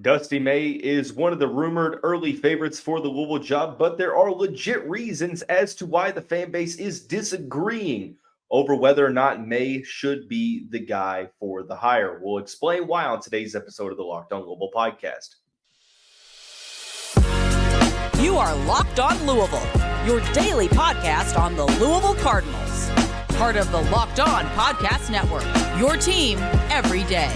Dusty May is one of the rumored early favorites for the Louisville job, but there are legit reasons as to why the fan base is disagreeing over whether or not May should be the guy for the hire. We'll explain why on today's episode of the Locked On Louisville podcast. You are Locked On Louisville, your daily podcast on the Louisville Cardinals. Part of the Locked On Podcast Network, your team every day.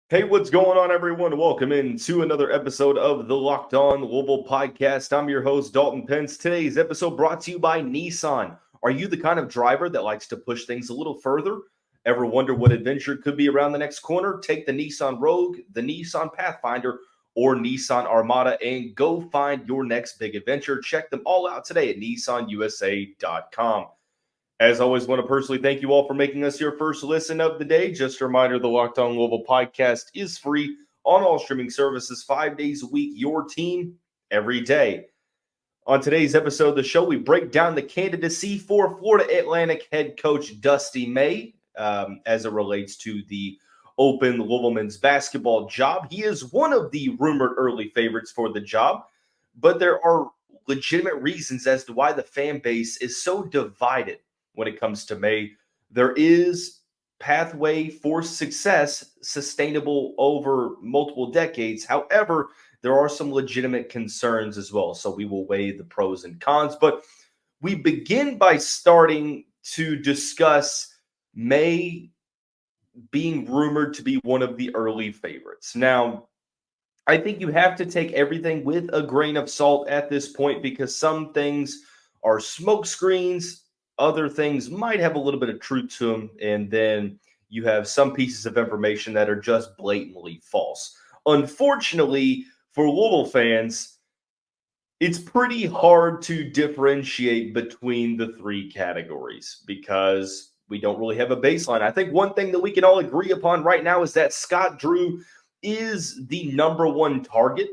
Hey, what's going on, everyone? Welcome into another episode of the Locked On Louisville podcast. I'm your host, Dalton Pence. Today's episode brought to you by Nissan. Are you the kind of driver that likes to push things a little further? Ever wonder what adventure could be around the next corner? Take the Nissan Rogue, the Nissan Pathfinder, or Nissan Armada and go find your next big adventure. Check them all out today at nissanusa.com. As always, want to personally thank you all for making us your first listen of the day. Just a reminder, the Locked On Louisville podcast is free on all streaming services 5 days a week, your team every day. On today's episode of the show, we break down the candidacy for Florida Atlantic head coach Dusty May as it relates to the open Louisville men's basketball job. He is one of the rumored early favorites for the job, but there are legitimate reasons as to why the fan base is so divided when it comes to May. There is pathway for success sustainable over multiple decades. However, there are some legitimate concerns as well. So we will weigh the pros and cons, but we begin by starting to discuss May being rumored to be one of the early favorites. Now, I think you have to take everything with a grain of salt at this point because some things are smoke screens. Other things might have a little bit of truth to them, and then you have some pieces of information that are just blatantly false. Unfortunately, for Louisville fans, it's pretty hard to differentiate between the three categories because we don't really have a baseline. I think one thing that we can all agree upon right now is that Scott Drew is the number one target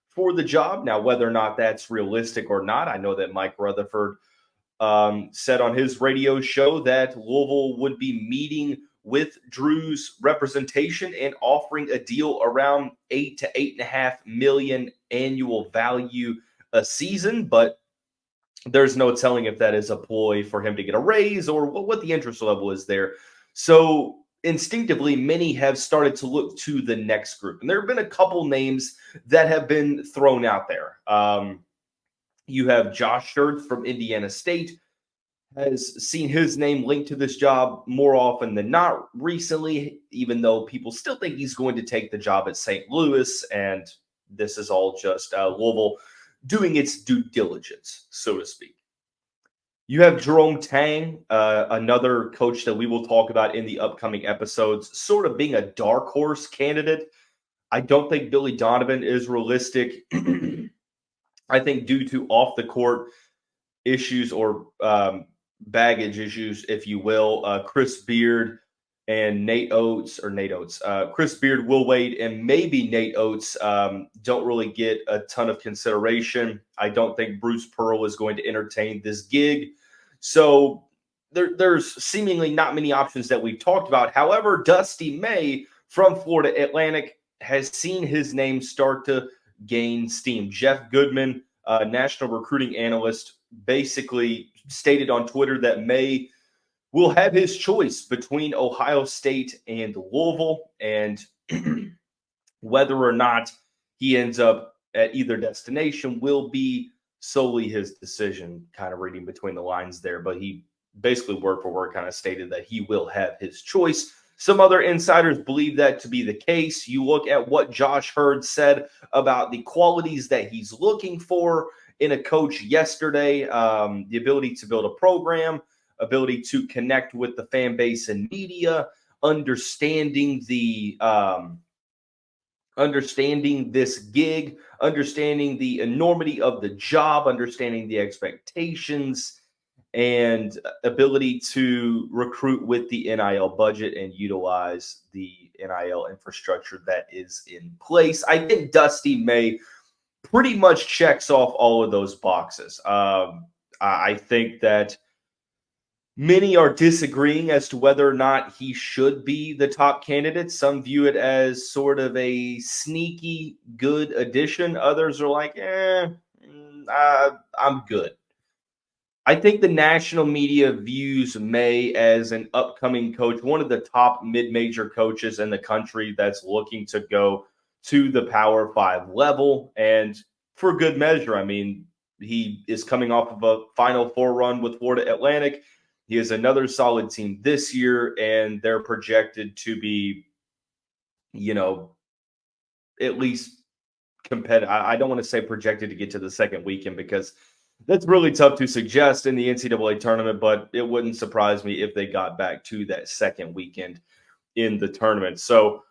for the job. Now, whether or not that's realistic or not, I know that Mike Rutherford said on his radio show that Louisville would be meeting with Drew's representation and offering a deal around $8 to $8.5 million annual value a season, but there's no telling if that is a ploy for him to get a raise or what the interest level is there. So instinctively, many have started to look to the next group, and there have been a couple names that have been thrown out there. You have Josh Schertz from Indiana State has seen his name linked to this job more often than not recently, even though people still think he's going to take the job at St. Louis. And this is all just Louisville doing its due diligence, so to speak. You have Jerome Tang, another coach that we will talk about in the upcoming episodes, sort of being a dark horse candidate. I don't think Billy Donovan is realistic. I think due to off-the-court issues or baggage issues, if you will, Chris Beard and Chris Beard, Will Wade, and maybe Nate Oates don't really get a ton of consideration. I don't think Bruce Pearl is going to entertain this gig. So there's seemingly not many options that we've talked about. However, Dusty May from Florida Atlantic has seen his name start to gain steam. Jeff Goodman, national recruiting analyst, basically stated on Twitter that May will have his choice between Ohio State and Louisville, and whether or not he ends up at either destination will be solely his decision, kind of reading between the lines there. But he basically word for word kind of stated that he will have his choice. Some other insiders believe that to be the case. You look at what Josh Hurd said about the qualities that he's looking for in a coach yesterday, the ability to build a program, ability to connect with the fan base and media, understanding this gig, understanding the enormity of the job, understanding the expectations, and ability to recruit with the NIL budget and utilize the NIL infrastructure that is in place. I think Dusty May pretty much checks off all of those boxes. I think that Many are disagreeing as to whether or not he should be the top candidate. Some view it as sort of a sneaky good addition. Others are like, I'm good. I think the national media views May as an upcoming coach, one of the top mid-major coaches in the country that's looking to go to the Power 5 level. And for good measure, I mean, he is coming off of a Final Four run with Florida Atlantic. He has another solid team this year, and they're projected to be, at least competitive. I don't want to say projected to get to the second weekend because that's really tough to suggest in the NCAA tournament, but it wouldn't surprise me if they got back to that second weekend in the tournament. So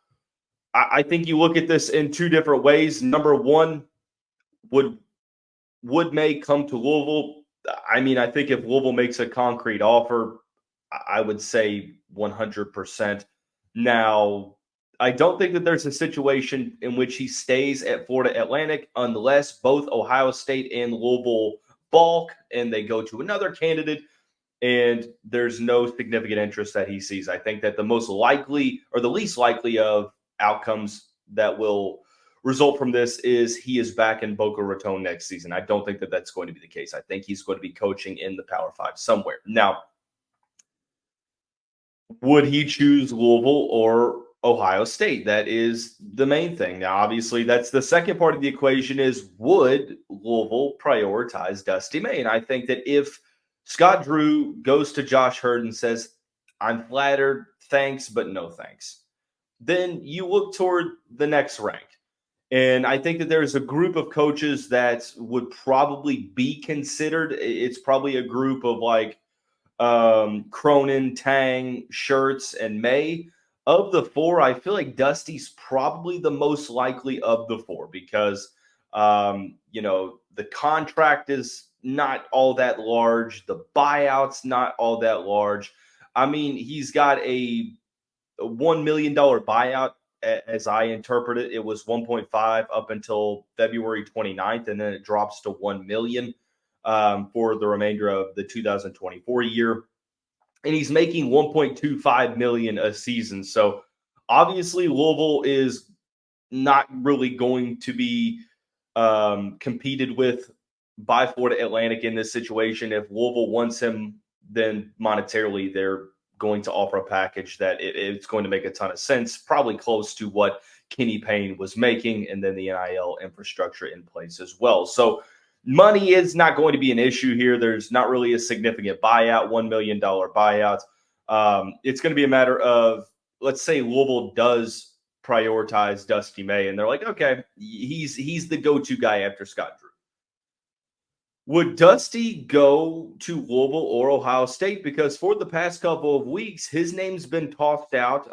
I think you look at this in two different ways. Number one, would May come to Louisville? I mean, I think if Louisville makes a concrete offer, I would say 100%. Now, I don't think that there's a situation in which he stays at Florida Atlantic unless both Ohio State and Louisville balk and they go to another candidate and there's no significant interest that he sees. I think that the most likely or the least likely of outcomes that will result from this is he is back in Boca Raton next season. I don't think that that's going to be the case. I think he's going to be coaching in the Power 5 somewhere. Now, would he choose Louisville or Ohio State? That is the main thing. Now, obviously, that's the second part of the equation is would Louisville prioritize Dusty May? And I think that if Scott Drew goes to Josh Hurd and says, I'm flattered, thanks, but no thanks, then you look toward the next rank. And I think that there's a group of coaches that would probably be considered. It's probably a group of like Cronin, Tang, Schertz, and May. Of the four, I feel like Dusty's probably the most likely of the four because, the contract is not all that large. The buyout's not all that large. I mean, he's got a $1 million buyout. As I interpret it, it was 1.5 up until February 29th, and then it drops to 1 million for the remainder of the 2024 year. And he's making 1.25 million a season. So obviously Louisville is not really going to be competed with by Florida Atlantic in this situation. If Louisville wants him, then monetarily they're going to offer a package that it's going to make a ton of sense, probably close to what Kenny Payne was making, and then the NIL infrastructure in place as well. So money is not going to be an issue here. There's not really a significant buyout, $1 million buyout. It's going to be a matter of, let's say Louisville does prioritize Dusty May, and they're like, okay, he's the go-to guy after Scott Drew. Would Dusty go to Louisville or Ohio State? Because for the past couple of weeks, his name's been tossed out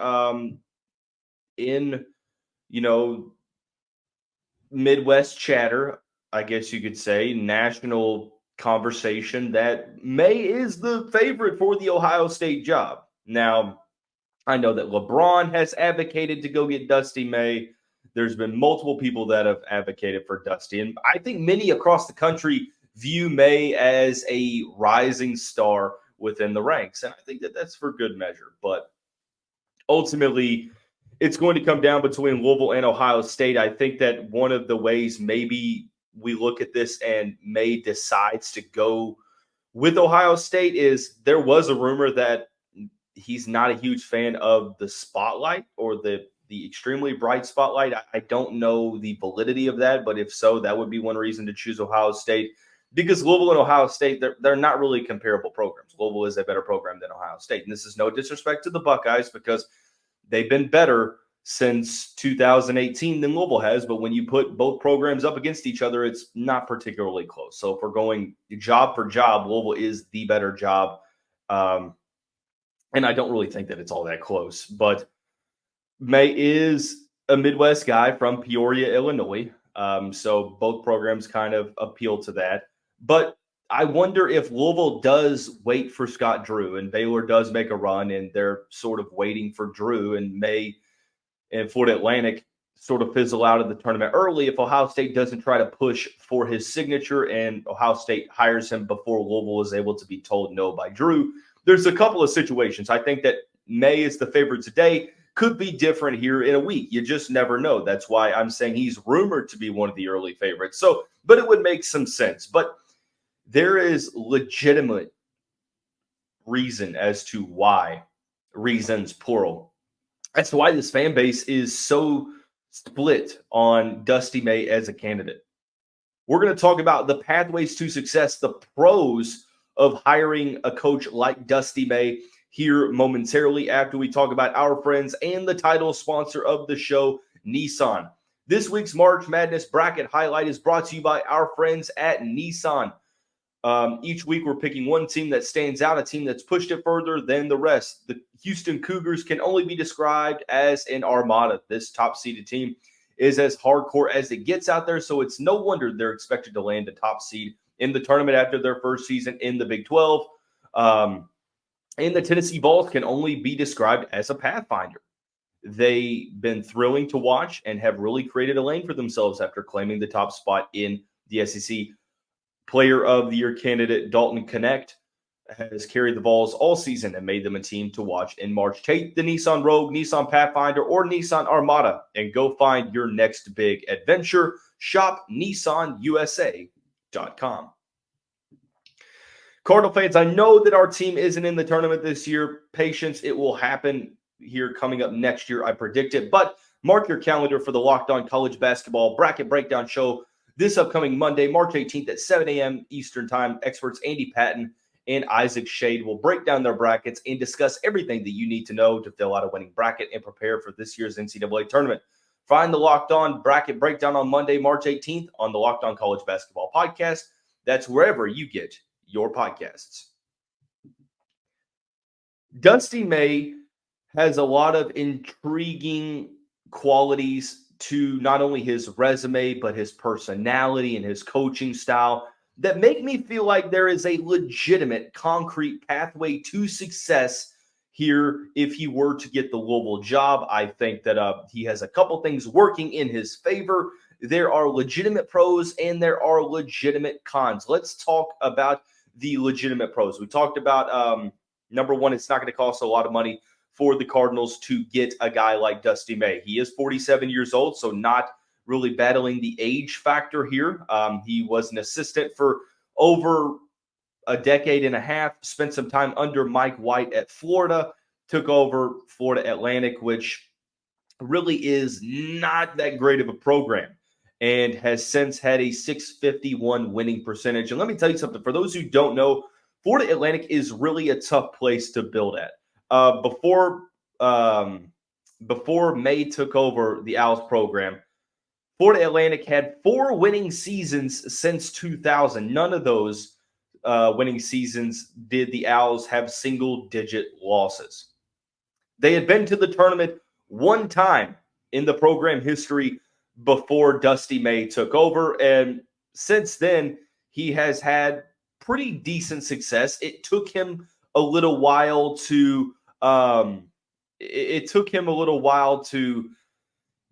in, Midwest chatter, I guess you could say, national conversation that May is the favorite for the Ohio State job. Now, I know that LeBron has advocated to go get Dusty May. There's been multiple people that have advocated for Dusty. And I think many across the country view May as a rising star within the ranks. And I think that that's for good measure. But ultimately, it's going to come down between Louisville and Ohio State. I think that one of the ways maybe we look at this and May decides to go with Ohio State is there was a rumor that he's not a huge fan of the spotlight or the extremely bright spotlight. I don't know the validity of that, but if so, that would be one reason to choose Ohio State. Because Louisville and Ohio State, they're not really comparable programs. Louisville is a better program than Ohio State. And this is no disrespect to the Buckeyes because they've been better since 2018 than Louisville has. But when you put both programs up against each other, it's not particularly close. So if we're going job for job, Louisville is the better job. And I don't really think that it's all that close. But May is a Midwest guy from Peoria, Illinois. So both programs kind of appeal to that. But I wonder if Louisville does wait for Scott Drew and Baylor does make a run and they're sort of waiting for Drew and May and Florida Atlantic sort of fizzle out of the tournament early. If Ohio State doesn't try to push for his signature and Ohio State hires him before Louisville is able to be told no by Drew, there's a couple of situations. I think that May is the favorite today. Could be different here in a week. You just never know. That's why I'm saying he's rumored to be one of the early favorites. So, but it would make some sense. But there is legitimate reason as to why, reasons plural, as to why this fan base is so split on Dusty May as a candidate. We're going to talk about the pathways to success, the pros of hiring a coach like Dusty May here momentarily after we talk about our friends and the title sponsor of the show, Nissan. This week's March Madness bracket highlight is brought to you by our friends at Nissan. Each week we're picking one team that stands out, a team that's pushed it further than the rest. The Houston Cougars can only be described as an armada. This top-seeded team is as hardcore as it gets out there, so it's no wonder they're expected to land a top seed in the tournament after their first season in the Big 12. And the Tennessee Vols can only be described as a Pathfinder. They've been thrilling to watch and have really created a lane for themselves after claiming the top spot in the SEC. Player of the Year candidate Dalton has carried the Vols all season and made them a team to watch in March. Take the Nissan Rogue, Nissan Pathfinder, or Nissan Armada and go find your next big adventure. Shop NissanUSA.com. Cardinal fans, I know that our team isn't in the tournament this year. Patience, it will happen here coming up next year, I predict it. But mark your calendar for the Locked On College Basketball Bracket Breakdown Show this upcoming Monday, March 18th at 7 a.m. Eastern Time. Experts Andy Patton and Isaac Shade will break down their brackets and discuss everything that you need to know to fill out a winning bracket and prepare for this year's NCAA tournament. Find the Locked On Bracket Breakdown on Monday, March 18th on the Locked On College Basketball Podcast. That's wherever you get your podcasts. Dusty May has a lot of intriguing qualities to not only his resume, but his personality and his coaching style that make me feel like there is a legitimate, concrete pathway to success here if he were to get the Louisville job. I think that he has a couple things working in his favor. There are legitimate pros and there are legitimate cons. Let's talk about the legitimate pros. We talked about, number one, it's not going to cost a lot of money for the Cardinals to get a guy like Dusty May. He is 47 years old, so not really battling the age factor here. He was an assistant for over a decade and a half, spent some time under Mike White at Florida, took over Florida Atlantic, which really is not that great of a program, and has since had a .651 winning percentage. And let me tell you something. For those who don't know, Florida Atlantic is really a tough place to build at. Before May took over the Owls program, Florida Atlantic had 4 winning seasons since 2000. None of those winning seasons did the Owls have single-digit losses. They had been to the tournament one time in the program history before Dusty May took over, and since then, he has had pretty decent success. It took him a little while to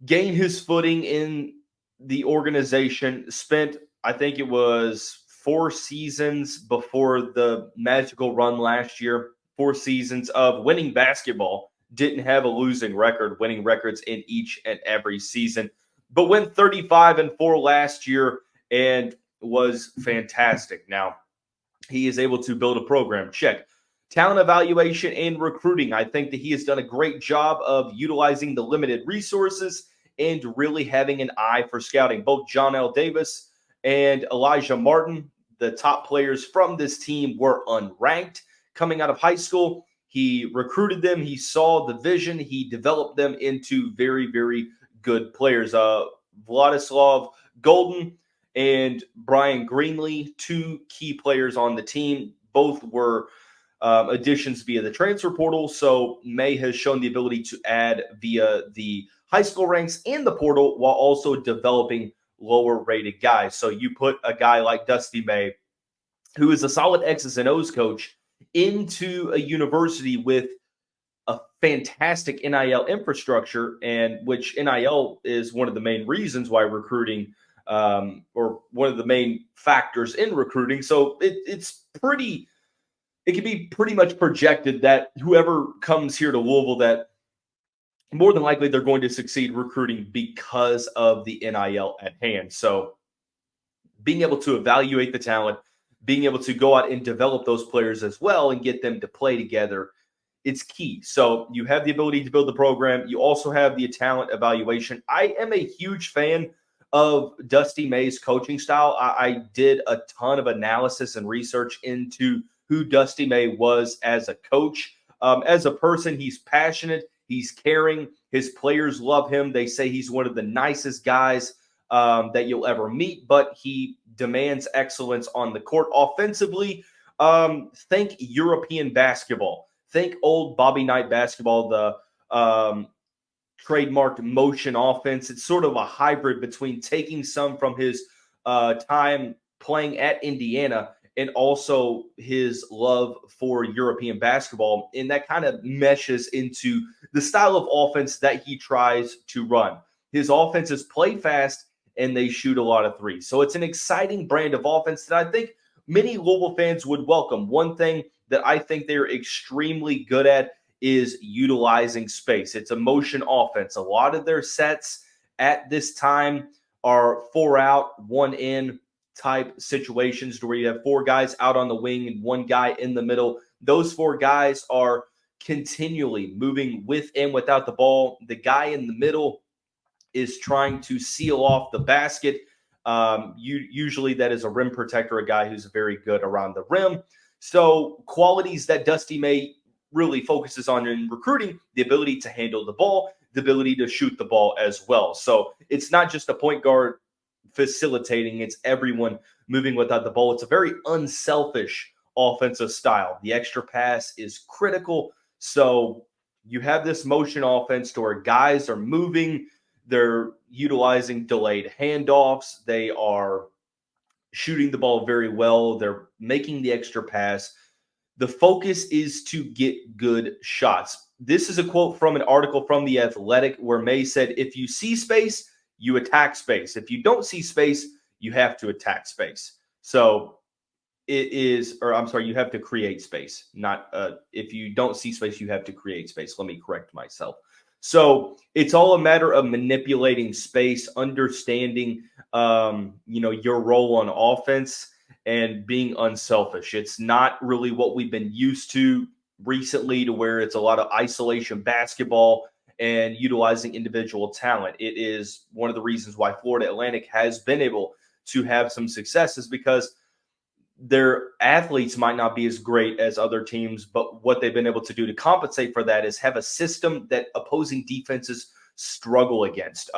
gain his footing in the organization. Spent, I think it was 4 seasons before the magical run last year, 4 seasons of winning basketball. Didn't have a losing record, winning records in each and every season, but went 35-4 last year and was fantastic. Now, he is able to build a program. Check. Talent evaluation and recruiting. I think that he has done a great job of utilizing the limited resources and really having an eye for scouting. Both John L. Davis and Elijah Martin, the top players from this team, were unranked coming out of high school. He recruited them. He saw the vision. He developed them into very, very good players. Vladislav Golden and Brian Greenlee, 2 key players on the team. Both were additions via the transfer portal. So May has shown the ability to add via the high school ranks and the portal while also developing lower rated guys. So you put a guy like Dusty May, who is a solid X's and O's coach, into a university with a fantastic NIL infrastructure, and which NIL is one of the main reasons why recruiting or one of the main factors in recruiting. So it's pretty it can be pretty much projected that whoever comes here to Louisville, that more than likely they're going to succeed recruiting because of the NIL at hand. So being able to evaluate the talent, being able to go out and develop those players as well and get them to play together, it's key. So you have the ability to build the program. You also have the talent evaluation. I am a huge fan of Dusty May's coaching style. I did a ton of analysis and research into who Dusty May was as a coach. As a person, he's passionate. He's caring. His players love him. They say he's one of the nicest guys that you'll ever meet, but he demands excellence on the court. Offensively, think European basketball. Think old Bobby Knight basketball, the trademarked motion offense. It's sort of a hybrid between taking some from his time playing at Indiana and also his love for European basketball. And that kind of meshes into the style of offense that he tries to run. His offenses play fast and they shoot a lot of threes. So it's an exciting brand of offense that I think many Louisville fans would welcome. One thing that I think they're extremely good at is utilizing space. It's a motion offense. A lot of their sets at this time are 4 out, 1 in type situations where you have 4 guys out on the wing and 1 guy in the middle. Those 4 guys are continually moving with and without the ball. The guy in the middle is trying to seal off the basket. Usually that is a rim protector, a guy who's very good around the rim. So qualities that Dusty May really focuses on in recruiting: the ability to handle the ball, the ability to shoot the ball as well. So it's not just a point guard facilitating, it's everyone moving without the ball. It's a very unselfish offensive style. The extra pass is critical. So you have this motion offense to where guys are moving, they're utilizing delayed handoffs, they are shooting the ball very well, they're making the extra pass. The focus is to get good shots. This is a quote from an article from The Athletic where May said, if you see space, you attack space. If you don't see space, you have to attack space. So you have to create space. Not if you don't see space, you have to create space. Let me correct myself. So it's all a matter of manipulating space, understanding, your role on offense, and being unselfish. It's not really what we've been used to recently, to where it's a lot of isolation basketball and utilizing individual talent. It is one of the reasons why Florida Atlantic has been able to have some success, is because their athletes might not be as great as other teams, but what they've been able to do to compensate for that is have a system that opposing defenses struggle against.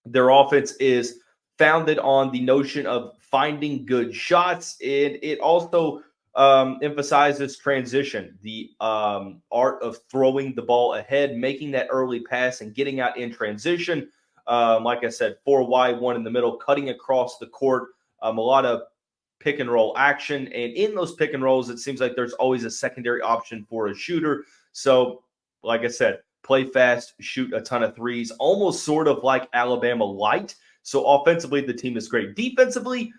Their offense is founded on the notion of finding good shots, and it also emphasizes transition, the art of throwing the ball ahead, making that early pass and getting out in transition. Like I said, 4 wide, 1 in the middle, cutting across the court, a lot of pick and roll action. And in those pick and rolls, it seems like there's always a secondary option for a shooter. So like I said, play fast, shoot a ton of threes, almost sort of like Alabama light. So offensively, the team is great. Defensively,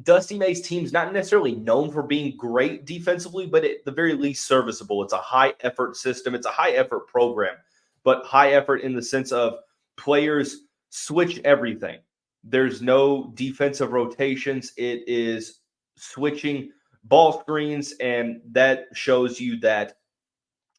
Dusty May's team's not necessarily known for being great defensively, but at the very least serviceable. It's a high-effort system. It's a high-effort program, but high effort in the sense of players switch everything. There's no defensive rotations. It is switching ball screens, and that shows you that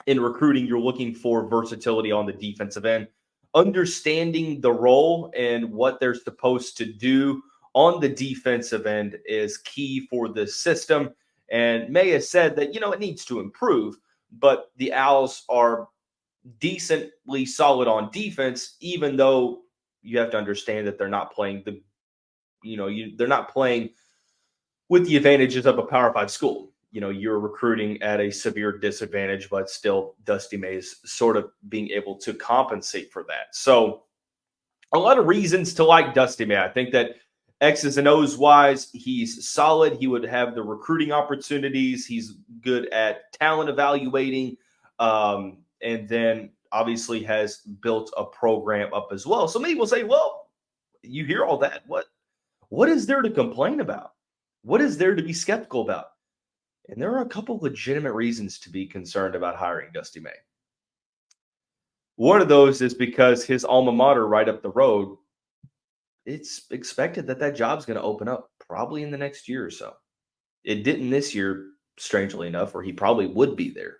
in recruiting, you're looking for versatility on the defensive end. Understanding the role and what they're supposed to do on the defensive end is key for this system. And May has said that, it needs to improve, but the Owls are decently solid on defense, even though you have to understand that they're not playing they're not playing with the advantages of a Power 5 school. You're recruiting at a severe disadvantage, but still Dusty May is sort of being able to compensate for that. So a lot of reasons to like Dusty May. I think that X's and O's wise, he's solid. He would have the recruiting opportunities. He's good at talent evaluating. And then obviously has built a program up as well. So many will say, well, you hear all that. What is there to complain about? What is there to be skeptical about? And there are a couple legitimate reasons to be concerned about hiring Dusty May. One of those is because his alma mater right up the road, it's expected that job's going to open up probably in the next year or so. It didn't this year, strangely enough, or he probably would be there.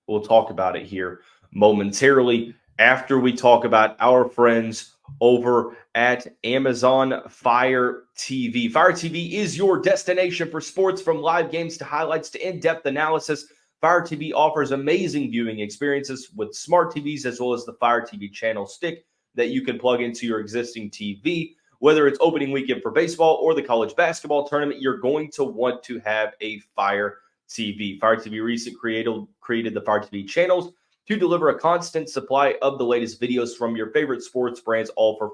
We'll talk about it here momentarily after we talk about our friends over at Amazon Fire TV. Fire TV is your destination for sports, from live games to highlights to in-depth analysis. Fire TV offers amazing viewing experiences with smart TVs, as well as the Fire TV channel stick that you can plug into your existing TV. Whether it's opening weekend for baseball or the college basketball tournament, you're going to want to have a Fire TV. Fire TV recently created the Fire TV channels to deliver a constant supply of the latest videos from your favorite sports brands, all for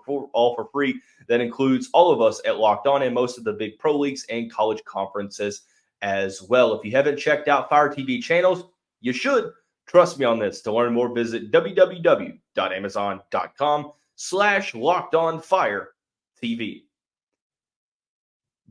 free. That includes all of us at Locked On and most of the big pro leagues and college conferences as well. If you haven't checked out Fire TV channels, you should. Trust me on this. To learn more, visit www.amazon.com/LockedOnFireTV.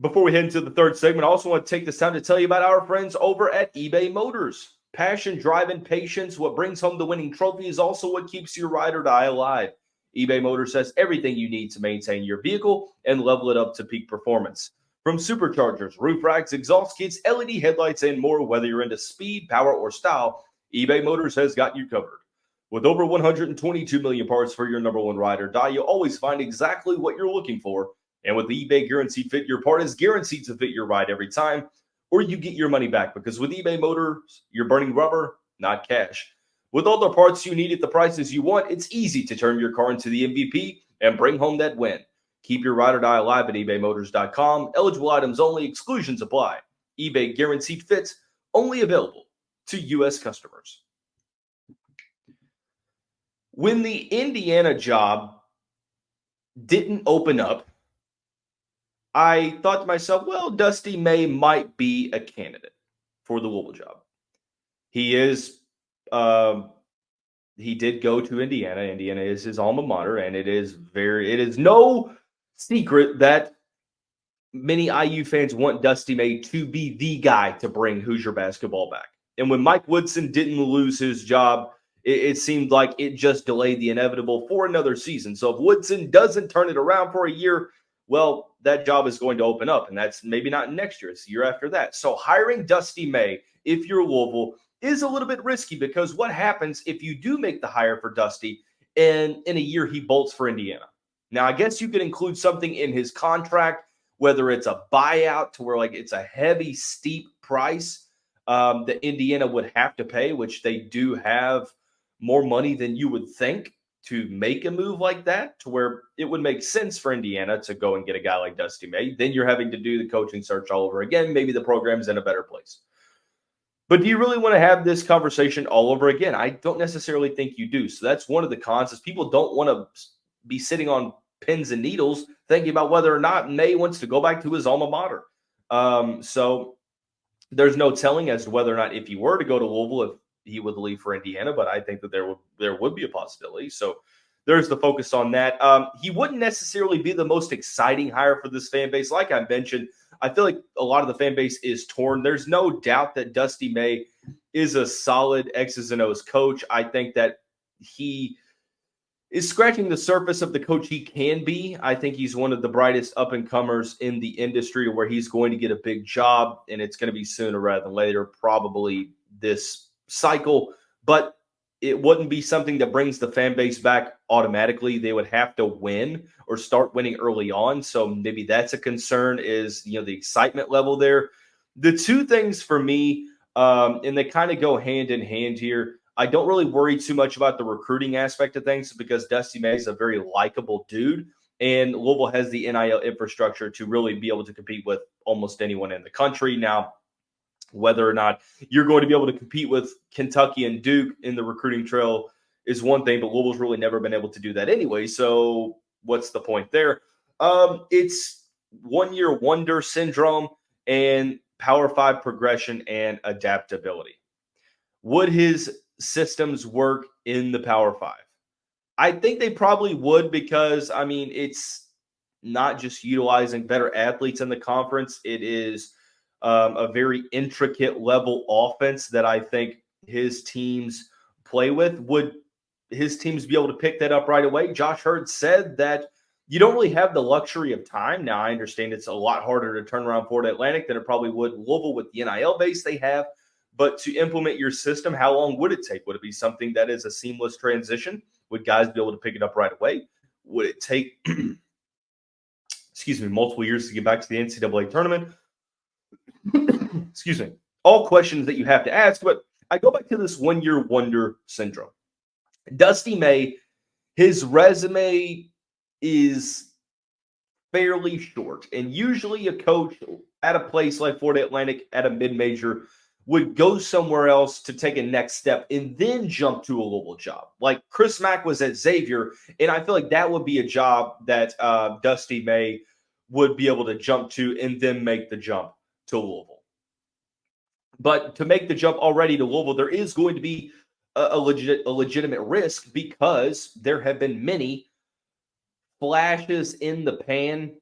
Before we head into the third segment, I also want to take this time to tell you about our friends over at eBay Motors. Passion, drive, and patience, what brings home the winning trophy, is also what keeps your ride or die alive. eBay Motors has everything you need to maintain your vehicle and level it up to peak performance. From superchargers, roof racks, exhaust kits, LED headlights, and more, whether you're into speed, power, or style, eBay Motors has got you covered. With over 122 million parts for your number one ride or die, you'll always find exactly what you're looking for. And with the eBay Guaranteed Fit, your part is guaranteed to fit your ride every time, or you get your money back, because with eBay Motors, you're burning rubber, not cash. With all the parts you need at the prices you want, it's easy to turn your car into the MVP and bring home that win. Keep your ride or die alive at ebaymotors.com. Eligible items only. Exclusions apply. eBay Guaranteed Fit, only available to U.S. customers. When the Indiana job didn't open up, I thought to myself, well, Dusty May might be a candidate for the Louisville job. He did go to Indiana. Indiana is his alma mater, and it is no secret that many IU fans want Dusty May to be the guy to bring Hoosier basketball back. And when Mike Woodson didn't lose his job, it seemed like it just delayed the inevitable for another season. So if Woodson doesn't turn it around for a year, well, that job is going to open up, and that's maybe not next year. It's the year after that. So hiring Dusty May, if you're Louisville, is a little bit risky, because what happens if you do make the hire for Dusty and in a year he bolts for Indiana? Now, I guess you could include something in his contract, whether it's a buyout to where like it's a heavy, steep price that Indiana would have to pay, which they do have more money than you would think to make a move like that, to where it would make sense for Indiana to go and get a guy like Dusty May. Then you're having to do the coaching search all over again. Maybe the program's in a better place. But do you really want to have this conversation all over again? I don't necessarily think you do. So that's one of the cons, is people don't want to be sitting on pins and needles thinking about whether or not May wants to go back to his alma mater. So there's no telling as to whether or not, if he were to go to Louisville, if he would leave for Indiana, but I think that there would be a possibility. So there's the focus on that. He wouldn't necessarily be the most exciting hire for this fan base. Like I mentioned, I feel like a lot of the fan base is torn. There's no doubt that Dusty May is a solid X's and O's coach. I think that he is scratching the surface of the coach he can be. I think he's one of the brightest up-and-comers in the industry, where he's going to get a big job, and it's going to be sooner rather than later, probably this cycle. But it wouldn't be something that brings the fan base back automatically. They would have to win or start winning early on. So maybe that's a concern, is, the excitement level there. The two things for me, and they kind of go hand in hand here, I don't really worry too much about the recruiting aspect of things, because Dusty May is a very likable dude, and Louisville has the NIL infrastructure to really be able to compete with almost anyone in the country. Now, whether or not you're going to be able to compete with Kentucky and Duke in the recruiting trail is one thing, but Louisville's really never been able to do that anyway. So what's the point there? It's one-year wonder syndrome and Power 5 progression and adaptability. Would his systems work in the Power 5? I think they probably would, because, it's not just utilizing better athletes in the conference. It is a very intricate level offense that I think his teams play with. Would his teams be able to pick that up right away? Josh Hurd said that you don't really have the luxury of time. Now, I understand it's a lot harder to turn around Florida Atlantic than it probably would Louisville with the NIL base they have. But to implement your system, how long would it take? Would it be something that is a seamless transition? Would guys be able to pick it up right away? Would it take, multiple years to get back to the NCAA tournament? Excuse me. All questions that you have to ask, but I go back to this one-year wonder syndrome. Dusty May, his resume is fairly short, and usually a coach at a place like Florida Atlantic at a mid-major would go somewhere else to take a next step and then jump to a Louisville job. Like Chris Mack was at Xavier, and I feel like that would be a job that Dusty May would be able to jump to and then make the jump to Louisville. But to make the jump already to Louisville, there is going to be a legitimate risk because there have been many flashes in the pan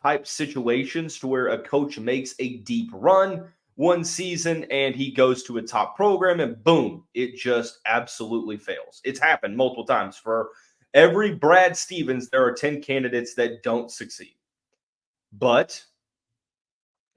type situations to where a coach makes a deep run one season and he goes to a top program and boom, it just absolutely fails. It's happened multiple times. For every Brad Stevens, there are 10 candidates that don't succeed. But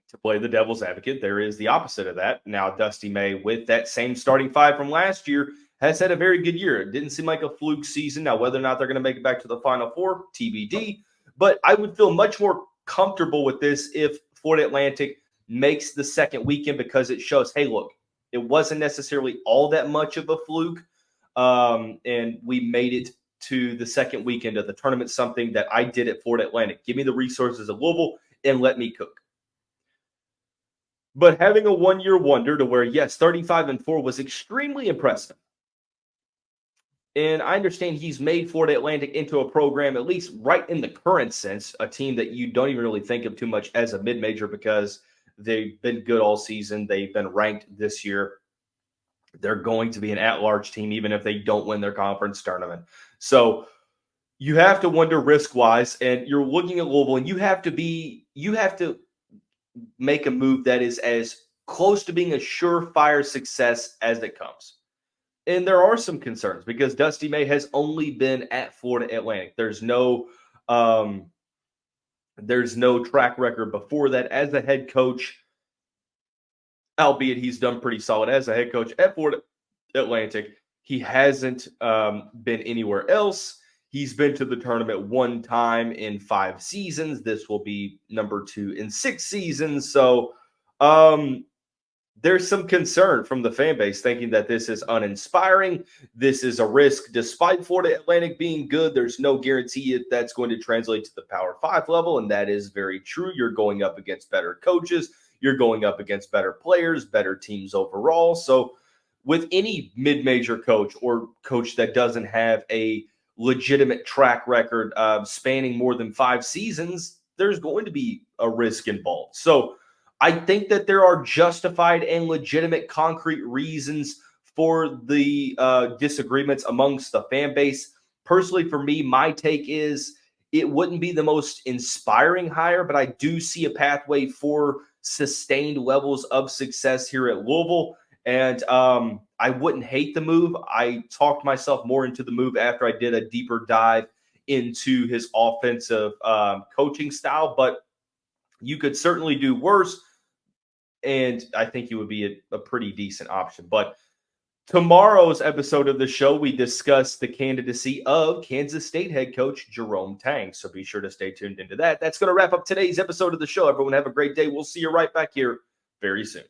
to play the devil's advocate, there is the opposite of that. Now, Dusty May, with that same starting five from last year, has had a very good year. It didn't seem like a fluke season. Now, whether or not they're going to make it back to the Final Four, TBD. But I would feel much more comfortable with this if Florida Atlantic makes the second weekend, because it shows, hey, look, it wasn't necessarily all that much of a fluke. And we made it to the second weekend of the tournament, something that I did at Florida Atlantic. Give me the resources of Louisville and let me cook. But having a one-year wonder to where, yes, 35-4 was extremely impressive. And I understand he's made Florida Atlantic into a program, at least right in the current sense, a team that you don't even really think of too much as a mid-major because they've been good all season. They've been ranked this year. They're going to be an at-large team, even if they don't win their conference tournament. So you have to wonder risk-wise, and you're looking at Louisville, and you have to make a move that is as close to being a surefire success as it comes. And there are some concerns because Dusty May has only been at Florida Atlantic. There's no track record before that as a head coach, albeit he's done pretty solid as a head coach at Florida Atlantic. He hasn't been anywhere else. He's been to the tournament one time in 5 seasons. This will be number 2 in 6 seasons. So there's some concern from the fan base thinking that this is uninspiring. This is a risk. Despite Florida Atlantic being good, there's no guarantee that that's going to translate to the Power 5 level, and that is very true. You're going up against better coaches. You're going up against better players, better teams overall. So with any mid-major coach or coach that doesn't have a legitimate track record spanning more than 5 seasons, there's going to be a risk involved. So I think that there are justified and legitimate concrete reasons for the disagreements amongst the fan base. Personally, for me, my take is it wouldn't be the most inspiring hire, but I do see a pathway for sustained levels of success here at Louisville. And I wouldn't hate the move. I talked myself more into the move after I did a deeper dive into his offensive coaching style, but you could certainly do worse. And I think he would be a pretty decent option. But tomorrow's episode of the show, we discuss the candidacy of Kansas State head coach Jerome Tang. So be sure to stay tuned into that. That's going to wrap up today's episode of the show. Everyone have a great day. We'll see you right back here very soon.